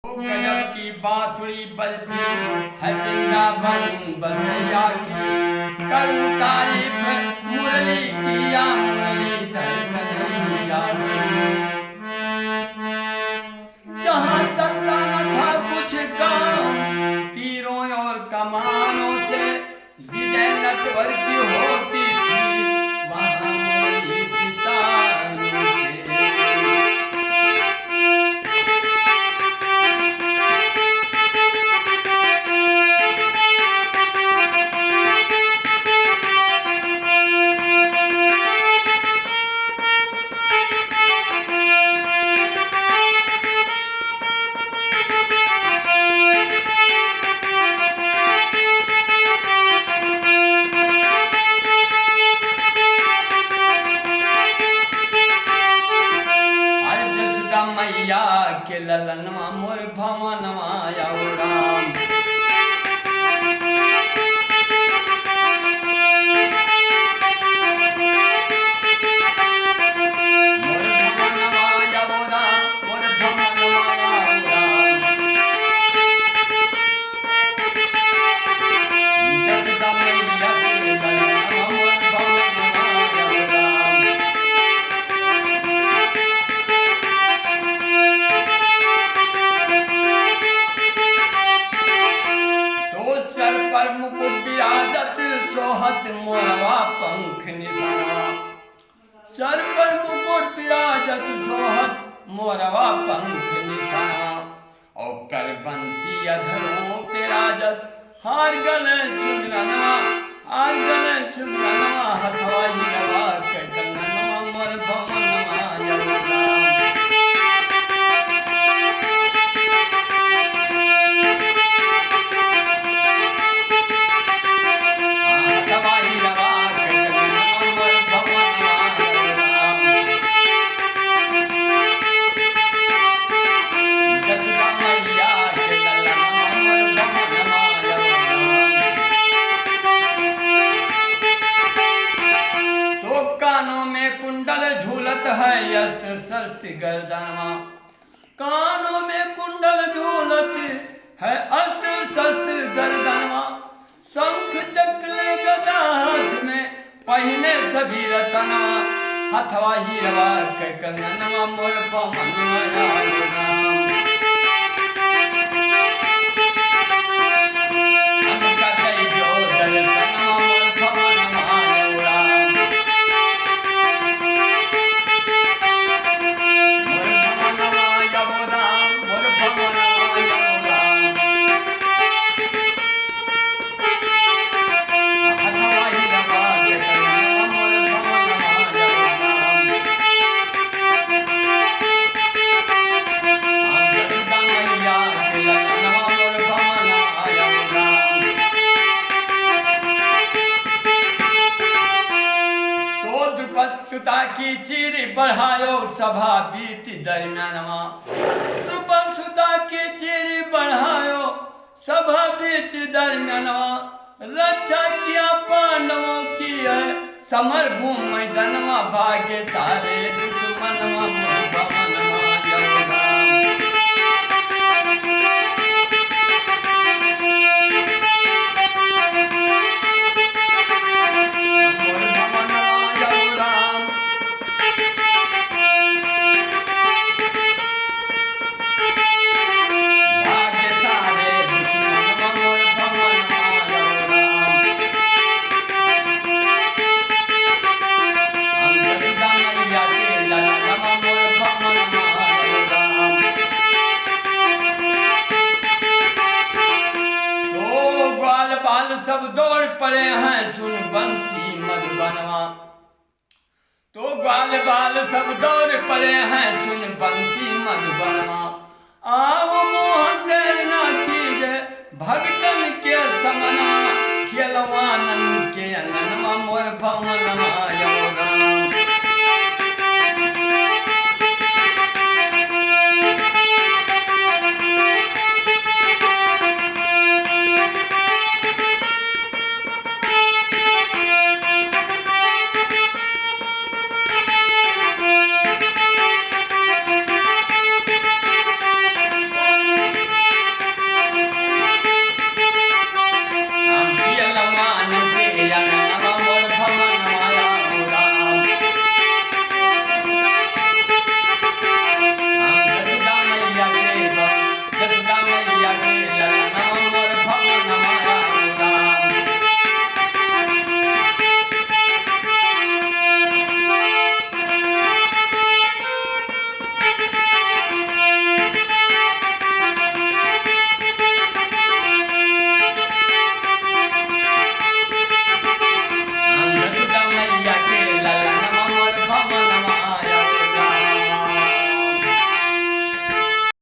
गजब की बांसुरी बजती है वृंदावन बसैया की। करूं तारीफ मुरली किया मुरलीधर कन्हैया की। जहाँ चलता न था कुछ काम, तीरों और कमानों से विजय नटवर की होती थी, वहाँ मुरली की तारों से। मैया के ललनवा मोर भवनवा आयो राम। मोर भवनवा आयो राम, मोर भवनवा आयो राम। जसदा मैया के ललनवा मोर भवनवा आयो राम। सर पर मुकुट विराजत सोहत मोरवा पंख निशाना। सर पर मुकुट विराजत सोहत मोरवा पंख निशाना। और कर बंसी अधरों पे राजत हार गले चुनरनवा, हार गले चुनरनवा हथवा हिरवा के कंगनवा मोर भवनवा आयो राम। कानों में कुंडल झूलत है अस्त्र शस्त्र गर्दनवा। कानों में कुंडल झूलत है अस्त्र शस्त्र गर्दनवा। शंख चक्र गदा हाथ में पहने सभी रतनवा। हथवा हीरवा के कंगनवा मोर भवनवा आयो राम। हमका कई जो दर्शनवा मोर भवनवा आयो राम। सुता की चीरी बढ़ायो सभा बीत दरम्यानवा। द्रुपद सुता की चीरी बढ़ायो सभा बीत दरम्यानवा। रक्षा किया पांडवों की है समर भूमि मैदानवा। भाग्य तारे दुश्मनवा मोर भवनवा आयो राम। सब दौड़ पड़े हैं सुन बंसी मधुबनवा। तो ग्वाल बाल सब दौड़ पड़े हैं सुन बंसी मधुबनवा।